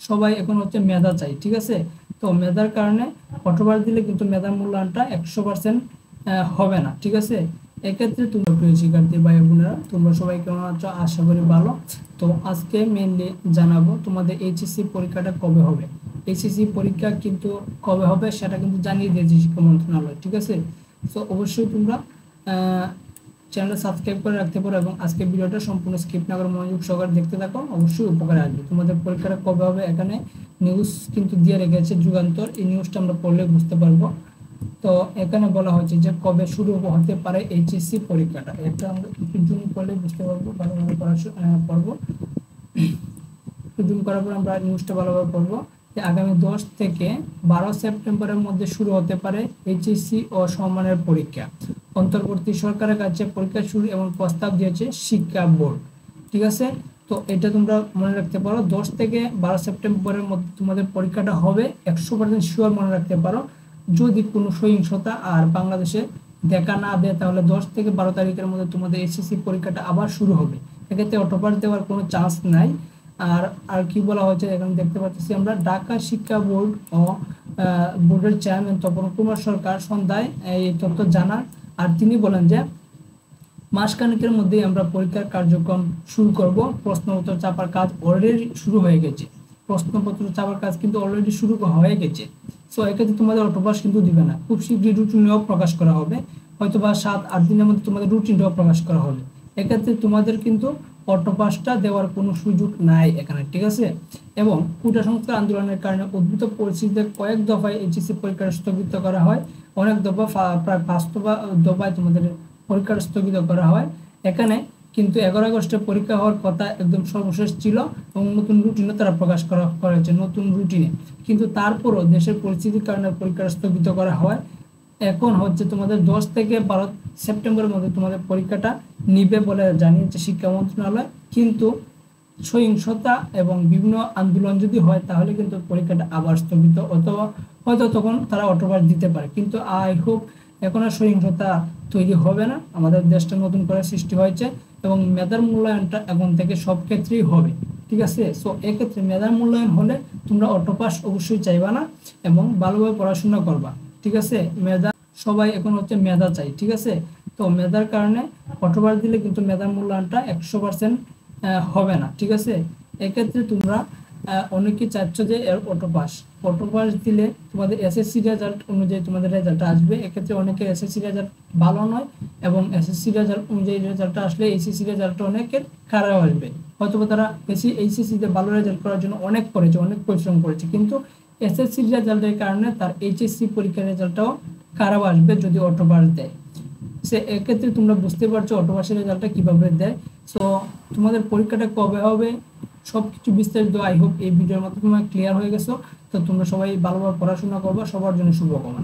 সবাই এখন হচ্ছে মেধা চাই, ঠিক আছে। তো মেধার কারণে অটোপাস দিলে কিন্তু মেধার মূল্যায়নটা 100% হবে না, ঠিক আছে। এক্ষেত্রে তোমরা প্রিয় শিক্ষার্থী ভাই বোনেরা, তোমরা সবাই কেমন আছো, আশা করি ভালো। তো আজকে মেইনলি জানাবো তোমাদের এইচএসসি পরীক্ষাটা কবে হবে। এইচএসসি পরীক্ষা কিন্তু কবে হবে সেটা কিন্তু জানিয়ে দিয়েছে শিক্ষা মন্ত্রণালয়, ঠিক আছে। তো অবশ্যই তোমরা চ্যানেলটা সাবস্ক্রাইব করে রাখতে পারো এবং আজকে ভিডিওটা সম্পূর্ণ স্কিপ না করে মনোযোগ সহকারে দেখতে থাকো, অবশ্যই উপকারে আসবে। তোমাদের পরীক্ষাটা কবে হবে এখানে নিউজ কিন্তু দিয়ে রেখেছে যুগান্তর, এই নিউজটা আমরা পড়লে বুঝতে পারবো। তো এখানে বলা হয়েছে যে কবে শুরু হতে পারে এইচএসসি পরীক্ষাটা, এটা আমরা একটু জুম করলে বুঝতে পারবো, ভালোভাবে পড়বো। জুম করার পর আমরা নিউজটা ভালোভাবে পড়বো যে আগামী 10 থেকে 12 সেপ্টেম্বরের মধ্যে শুরু হতে পারে এইচএসসি ও সমমানের পরীক্ষা। অন্তর্বর্তী সরকারের কাছে পরীক্ষা শুরু এবং প্রস্তাব দিয়েছে শিক্ষা বোর্ড, ঠিক আছে। তো এটা তোমরা মনে রাখতে পারো, 10 থেকে 12 সেপ্টেম্বরের মধ্যে তোমাদের পরীক্ষাটা হবে, 100% শিওর মনে রাখতে পারো। যদি কোনো সহিংসতা আর বাংলাদেশে দেখা না দেয় তাহলে 10 থেকে 12 তারিখের মধ্যে তোমাদের এসএসসি পরীক্ষাটা আবার শুরু হবে। এক্ষেত্রে অটোপাস দেওয়ার কোনো চান্স নাই। আর আর কি বলা হয়েছে এখানে দেখতে পাচ্ছি আমরা, ঢাকা শিক্ষা বোর্ড ও বোর্ডের চেয়ারম্যান তপন কুমার সরকার সন্ধ্যায় এই তথ্য জানান। আর তিনি বলেন যে মাসখানেকের মধ্যেই আমরা পরীক্ষার কার্যক্রম শুরু করব। প্রশ্নপত্র চাপার কাজ অলরেডি শুরু হয়ে গেছে, প্রশ্নপত্র চাপার কাজ কিন্তু অলরেডি শুরু হয়ে গেছে। সো এক্ষেত্রে তোমাদের অটোপাস কিন্তু দিবে না, খুব শীঘ্রই রুটিনও প্রকাশ করা হবে, হয়তো বা 7-8 দিনের মধ্যে তোমাদের রুটিনটাও প্রকাশ করা হবে। এক্ষেত্রে তোমাদের কিন্তু অটোপাসটা দেওয়ার কোনো সুযোগ নাই এখানে, ঠিক আছে। এবং কোটা সংস্কার আন্দোলনের কারণে উদ্ভূত পরিস্থিতিতে কয়েক দফায় এইচএসসি পরীক্ষা স্থগিত করা হয়, অনেক দফা প্রায় 5 দফায় তোমাদের পরীক্ষা স্থগিত করা হয়। এখানে কিন্তু 11 আগস্টে পরীক্ষা হওয়ার কথা একদম সর্বশেষ ছিল এবং নতুন রুটিনে তারা প্রকাশ করেছে নতুন রুটিনে, কিন্তু তারপরও দেশের পরিস্থিতির কারণে পরীক্ষা স্থগিত করা হয়। এখন হচ্ছে তোমাদের 10 থেকে 12 সেপ্টেম্বরের মধ্যে তোমাদের পরীক্ষাটা নিবে বলে জানিয়েছে শিক্ষা মন্ত্রণালয়। কিন্তু সহিংসতা এবং বিভিন্ন আন্দোলন যদি হয় তাহলে কিন্তু পরীক্ষাটা আবার স্থগিত, অথবা হয়তো তখন তারা অটোপাস দিতে পারে। কিন্তু আই হোপ এখন আর সহিংসতা তৈরি হবে না, আমাদের দেশটা নতুন করে সৃষ্টি হয়েছে এবং মেধার মূল্যায়নটা এখন থেকে সব ক্ষেত্রেই হবে, ঠিক আছে। সো এক্ষেত্রে মেধার মূল্যায়ন হলে তোমরা অটোপাস অবশ্যই চাইবা না এবং ভালোভাবে পড়াশোনা করবা, ঠিক আছে। মেধা সবাই এখন হচ্ছে মেধা চাই, ঠিক আছে। তো মেধার কারণে অটোপাস দিলে কিন্তু মেধার মূল্যায়নটা 100% হবে না, ঠিক আছে। এক্ষেত্রে তোমরা অনেকেই চাচ্ছ যে অটোপাস দিলে তোমাদের এসএসসি রেজাল্ট অনুযায়ী তোমাদের রেজাল্ট আসবে। এক্ষেত্রে অনেকের এসএসসি রেজাল্ট ভালো নয় এবং এসএসসি রেজাল্ট অনুযায়ী রেজাল্টটা আসলে এইচএসসি রেজাল্টটা অনেকের খারাপ আসবে। হয়তো তারা এইচএসসিতে ভালো রেজাল্ট করার জন্য অনেক করেছে, অনেক পরিশ্রম করেছে, কিন্তু এসএসসি রেজাল্টের কারণে তার এইচএসসি পরীক্ষার রেজাল্টটাও খারাপ আসবে যদি অটোপাস দেয়। সে এক্ষেত্রে তোমরা বুঝতে পারছো অটোপাসের রেজাল্টটা কিভাবে দেয়। সো তোমাদের পরীক্ষাটা কবে হবে সবকিছু বিস্তারিত আই হোপ এই ভিডিওর মাধ্যমে ক্লিয়ার হয়ে গেছো। তো তোমরা সবাই ভালোভাবে পড়াশোনা করবা, সবার জন্য শুভকামনা।